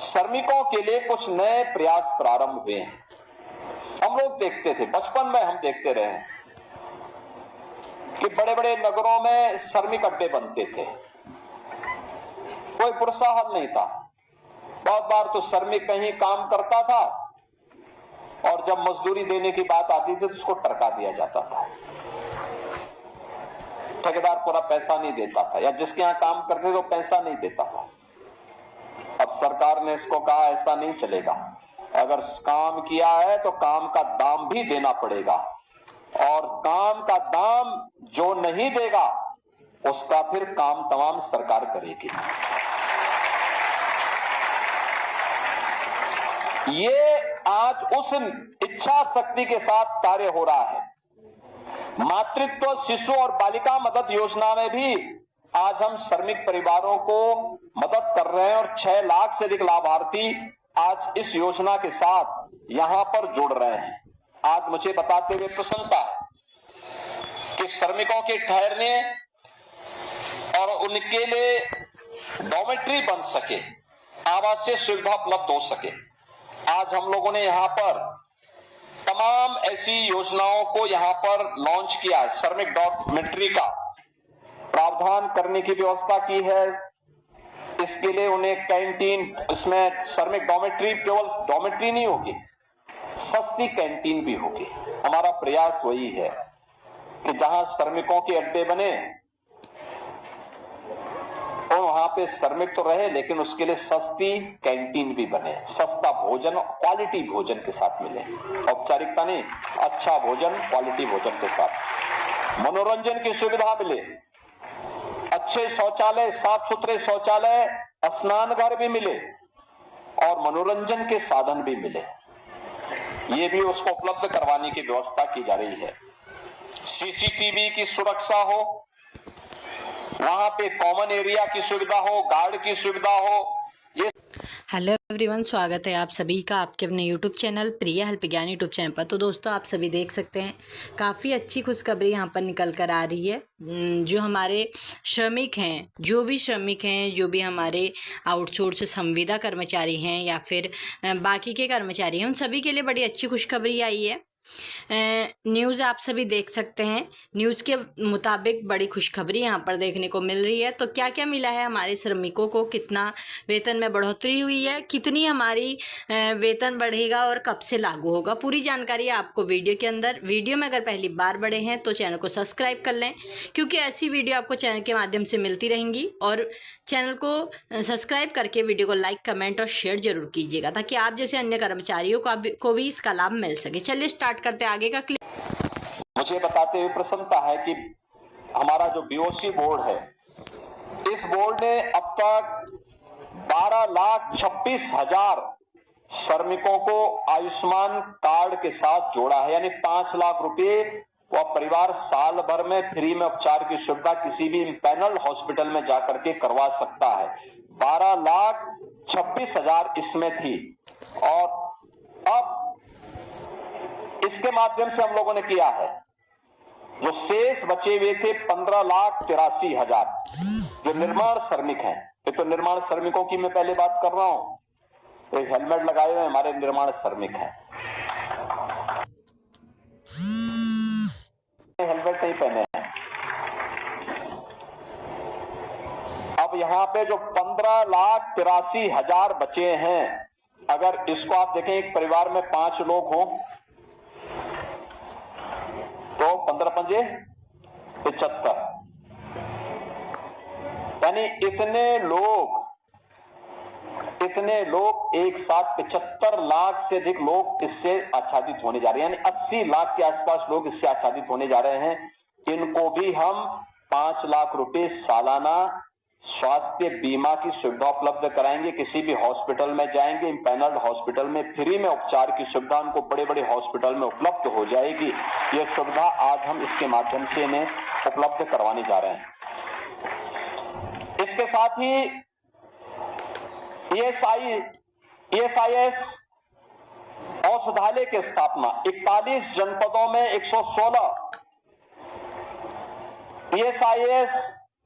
श्रमिकों के लिए कुछ नए प्रयास प्रारंभ हुए हैं। हम लोग देखते थे, बचपन में हम देखते रहे हैं कि बड़े बड़े नगरों में श्रमिक अड्डे बनते थे, कोई प्रोत्साहन नहीं था। बहुत बार तो श्रमिक कहीं काम करता था और जब मजदूरी देने की बात आती थी तो उसको टरका दिया जाता था, ठेकेदार पूरा पैसा नहीं देता था, या जिसके यहां काम करते तो पैसा नहीं देता था। अब सरकार ने इसको कहा ऐसा नहीं चलेगा, अगर काम किया है तो काम का दाम भी देना पड़ेगा, और काम का दाम जो नहीं देगा उसका फिर काम तमाम सरकार करेगी। ये आज उस इच्छा शक्ति के साथ कार्य हो रहा है। मातृत्व, शिशु और बालिका मदद योजना में भी आज हम श्रमिक परिवारों को मदद कर रहे हैं और 6 लाख से अधिक लाभार्थी आज इस योजना के साथ यहां पर जुड़ रहे हैं। आज मुझे बताते हुए प्रसन्नता है कि श्रमिकों के ठहरने और उनके लिए डॉर्मेट्री बन सके, आवासीय सुविधा उपलब्ध हो सके। आज हम लोगों ने यहां पर तमाम ऐसी योजनाओं को यहां पर लॉन्च किया है। श्रमिक डॉर्मेट्री का प्रावधान करने की व्यवस्था की है। इसके लिए उन्हें कैंटीन, इसमें श्रमिक डॉर्मेट्री केवल डॉर्मेट्री नहीं होगी, सस्ती कैंटीन भी होगी। हमारा प्रयास वही है कि जहां श्रमिकों के अड्डे बने और वहां पे श्रमिक तो रहे, लेकिन उसके लिए सस्ती कैंटीन भी बने, सस्ता भोजन, क्वालिटी भोजन के साथ मिले, औपचारिकता नहीं, अच्छा भोजन क्वालिटी भोजन के साथ। मनोरंजन की सुविधा मिले, अच्छे शौचालय, साफ सुथरे शौचालय, स्नान घर भी मिले और मनोरंजन के साधन भी मिले। ये भी उसको उपलब्ध करवाने की व्यवस्था की जा रही है। सीसीटीवी की सुरक्षा हो, वहां पे कॉमन एरिया की सुविधा हो, गार्ड की सुविधा हो। ये हेलो एवरीवन, स्वागत है आप सभी का आपके अपने यूट्यूब चैनल प्रिया हेल्प ज्ञान यूट्यूब चैनल पर। तो दोस्तों, आप सभी देख सकते हैं काफ़ी अच्छी खुशखबरी यहाँ पर निकल कर आ रही है। जो हमारे श्रमिक हैं, जो भी हमारे आउटसोर्स संविदा कर्मचारी हैं या फिर बाकी के कर्मचारी हैं, उन सभी के लिए बड़ी अच्छी खुशखबरी आई है। न्यूज़ आप सभी देख सकते हैं। न्यूज़ के मुताबिक बड़ी खुशखबरी यहाँ पर देखने को मिल रही है। तो क्या क्या मिला है हमारे श्रमिकों को, कितना वेतन में बढ़ोतरी हुई है, कितनी हमारी वेतन बढ़ेगा और कब से लागू होगा, पूरी जानकारी आपको वीडियो के अंदर। वीडियो में अगर पहली बार बड़े हैं तो चैनल को सब्सक्राइब कर लें, क्योंकि ऐसी वीडियो आपको चैनल के माध्यम से मिलती रहेंगी। और चैनल को सब्सक्राइब करके वीडियो को लाइक, कमेंट और शेयर जरूर कीजिएगा, ताकि आप जैसे अन्य कर्मचारियों को भी इसका लाभ मिल सके। चलिए स्टार्ट करते हैं आगे का क्लिप। मुझे बताते हुए प्रसन्नता है कि हमारा जो बीओसी बोर्ड है, इस बोर्ड ने अब तक 12,26,000 श्रमिकों को आयुष्मान कार्ड के साथ जोड़ा है। यानी 5 लाख रुपए वह परिवार साल भर में फ्री में उपचार की सुविधा किसी भी पैनल हॉस्पिटल में जाकर के करवा सकता है। 12,26,000 इसमें थी, और अब इसके माध्यम से हम लोगों ने किया है, जो शेष बचे हुए थे 15,83,000 जो निर्माण श्रमिक हैं। एक तो निर्माण श्रमिकों की मैं पहले बात कर रहा हूं, तो हेलमेट लगाए हुए हमारे निर्माण श्रमिक हैं, हेलमेट नहीं पहने हैं। अब यहां पे जो 15,83,000 बचे हैं, अगर इसको आप देखें, एक परिवार में 5 लोग हों तो 15 पंजे 75, यानी इतने लोग एक साथ 75 लाख से अधिक लोग इससे आच्छादित होने जा रहे हैं। यानी 80 लाख के आसपास लोग इससे आच्छादित होने जा रहे हैं। इनको भी हम 5 लाख रुपए सालाना स्वास्थ्य बीमा की सुविधा उपलब्ध कराएंगे। किसी भी हॉस्पिटल में जाएंगे, इम्पैनल्ड हॉस्पिटल में फ्री में उपचार की सुविधा उनको बड़े बड़े हॉस्पिटल में उपलब्ध हो जाएगी। यह सुविधा आज हम इसके माध्यम से इन्हें उपलब्ध करवाने जा रहे हैं। इसके साथ ही ESIS औषधालय की स्थापना, 41 जनपदों में 116 ESIS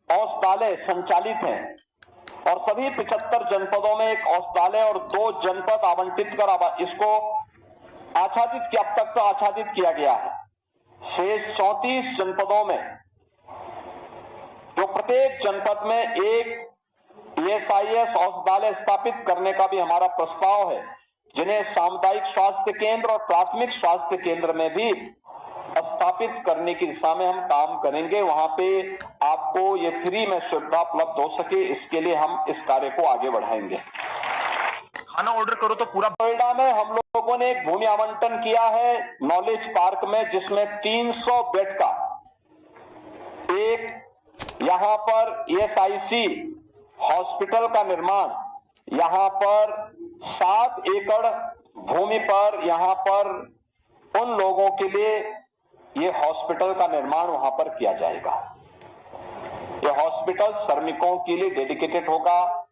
औषधालय संचालित हैं। और सभी 75 जनपदों में एक औषधालय और 2 जनपद आवंटित कर इसको आच्छादित किया, अब तक तो आच्छादित किया गया है। शेष 34 जनपदों में जो प्रत्येक जनपद में एक ESIS औषधालय स्थापित करने का भी हमारा प्रस्ताव है, जिन्हें सामुदायिक स्वास्थ्य केंद्र और प्राथमिक स्वास्थ्य केंद्र में भी स्थापित करने की दिशा में हम काम करेंगे। वहां पे आपको ये फ्री में सुविधा उपलब्ध हो सके, इसके लिए हम इस कार्य को आगे बढ़ाएंगे। खाना ऑर्डर करो तो पूरा। नोएडा में हम लोगों ने एक भूमि आवंटन किया है नॉलेज पार्क में, जिसमें 300 बेड का एक यहां पर ESIC हॉस्पिटल का निर्माण, यहां पर 7 एकड़ भूमि पर यहां पर उन लोगों के लिए ये हॉस्पिटल का निर्माण वहां पर किया जाएगा। ये हॉस्पिटल श्रमिकों के लिए डेडिकेटेड होगा,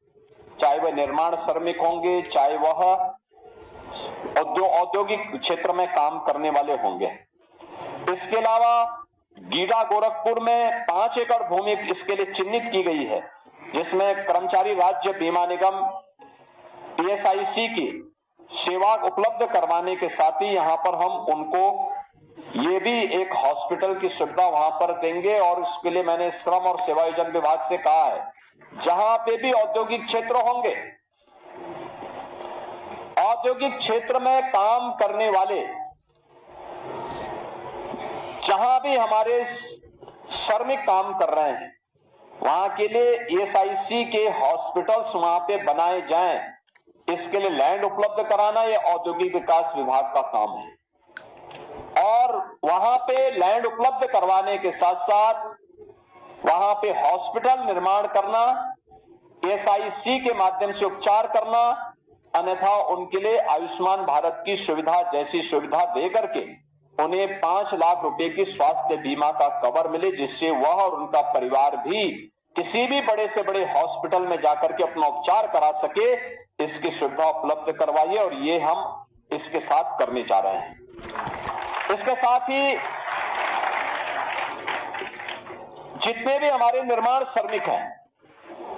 चाहे वह निर्माण श्रमिक होंगे, चाहे वह औद्योगिक क्षेत्र में काम करने वाले होंगे। इसके अलावा गीडा गोरखपुर में 5 एकड़ भूमि इसके लिए चिन्हित की गई है, जिसमें कर्मचारी राज्य बीमा निगम ESIC की सेवा उपलब्ध करवाने के साथ ही यहां पर हम उनको ये भी एक हॉस्पिटल की सुविधा वहां पर देंगे। और इसके लिए मैंने श्रम और सेवायोजन विभाग से कहा है, जहां पे भी औद्योगिक क्षेत्र होंगे, औद्योगिक क्षेत्र में काम करने वाले, जहां भी हमारे श्रमिक काम कर रहे हैं, वहां के लिए ESIC के हॉस्पिटल्स वहां पे बनाए जाएं। इसके लिए लैंड उपलब्ध कराना ये औद्योगिक विकास विभाग का काम है, और वहां पे लैंड उपलब्ध करवाने के साथ साथ वहां पे हॉस्पिटल निर्माण करना, ESIC के माध्यम से उपचार करना, अन्यथा उनके लिए आयुष्मान भारत की सुविधा जैसी सुविधा दे करके उन्हें 5 लाख रुपए की स्वास्थ्य बीमा का कवर मिले, जिससे वह और उनका परिवार भी किसी भी बड़े से बड़े हॉस्पिटल में जाकर के अपना उपचार करा सके, इसकी सुविधा उपलब्ध करवाइए। और ये हम इसके साथ करने जा रहे हैं। इसके साथ ही जितने भी हमारे निर्माण श्रमिक हैं,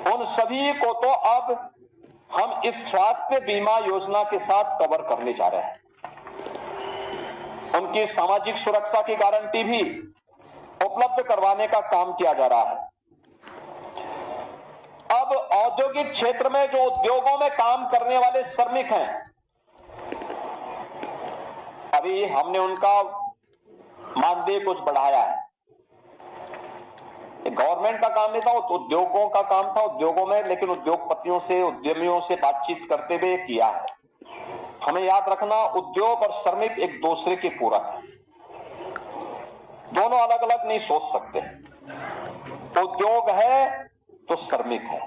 उन सभी को तो अब हम इस स्वास्थ्य बीमा योजना के साथ कवर करने जा रहे हैं। उनकी सामाजिक सुरक्षा की गारंटी भी उपलब्ध करवाने का काम किया जा रहा है। अब औद्योगिक क्षेत्र में जो उद्योगों में काम करने वाले श्रमिक हैं, अभी हमने उनका मानदेय कुछ बढ़ाया है। गवर्नमेंट का काम नहीं था, उद्योगों का काम था उद्योगों में, लेकिन उद्योगपतियों से, उद्यमियों से बातचीत करते हुए किया है। हमें याद रखना, उद्योग और श्रमिक एक दूसरे के पूरक हैं, दोनों अलग अलग नहीं सोच सकते। उद्योग है तो श्रमिक है,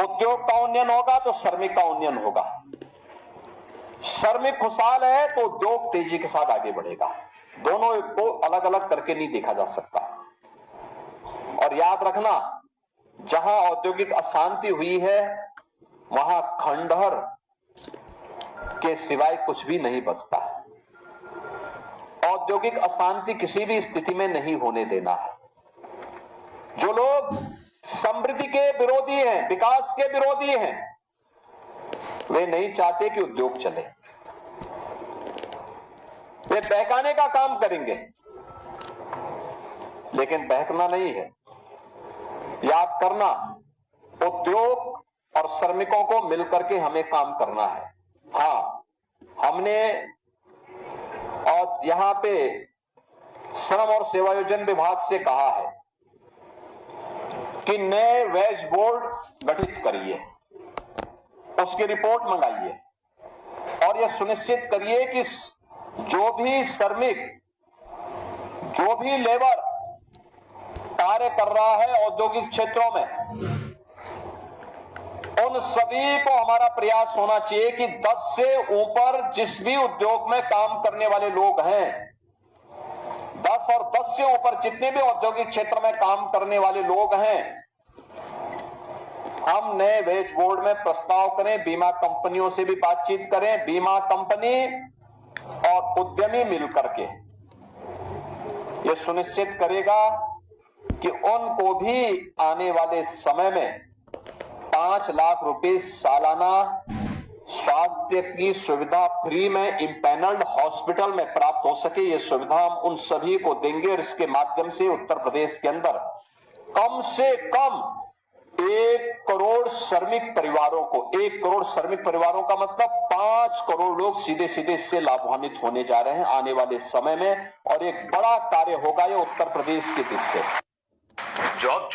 उद्योग का उन्नयन होगा तो श्रमिक का उन्नयन होगा। श्रमिक खुशहाल है तो उद्योग तेजी के साथ आगे बढ़ेगा। दोनों को अलग अलग करके नहीं देखा जा सकता। और याद रखना, जहां औद्योगिक अशांति हुई है वहां खंडहर के सिवाय कुछ भी नहीं बचता है। औद्योगिक अशांति किसी भी स्थिति में नहीं होने देना है। जो लोग समृद्धि के विरोधी हैं, विकास के विरोधी हैं, वे नहीं चाहते कि उद्योग चले। वे बहकाने का काम करेंगे, लेकिन बहकना नहीं है। याद करना, उद्योग और श्रमिकों को मिलकर के हमें काम करना है। हाँ, हमने और यहां पे श्रम और सेवायोजन विभाग से कहा है कि नए वेज बोर्ड गठित करिए, उसकी रिपोर्ट मंगाइए और यह सुनिश्चित करिए कि जो भी श्रमिक, जो भी लेबर कार्य कर रहा है औद्योगिक क्षेत्रों में, उन सभी को हमारा प्रयास होना चाहिए कि 10 से ऊपर जिस भी उद्योग में काम करने वाले लोग हैं, 10 और 10 से ऊपर जितने भी औद्योगिक क्षेत्र में काम करने वाले लोग हैं, हम नए वेज बोर्ड में प्रस्ताव करें, बीमा कंपनियों से भी बातचीत करें। बीमा कंपनी और उद्यमी मिलकर के यह सुनिश्चित करेगा कि उनको भी आने वाले समय में 5 लाख रुपए सालाना स्वास्थ्य की सुविधा फ्री में इम्पैनल्ड हॉस्पिटल में प्राप्त हो सके, ये सुविधा हम उन सभी को देंगे और इसके माध्यम से उत्तर प्रदेश के अंदर कम से कम 1 करोड़ श्रमिक परिवारों को, 1 करोड़ श्रमिक परिवारों का मतलब 5 करोड़ लोग सीधे सीधे इससे लाभान्वित होने जा रहे हैं आने वाले समय में, और एक बड़ा कार्य होगा ये उत्तर प्रदेश की दिशा से। जॉब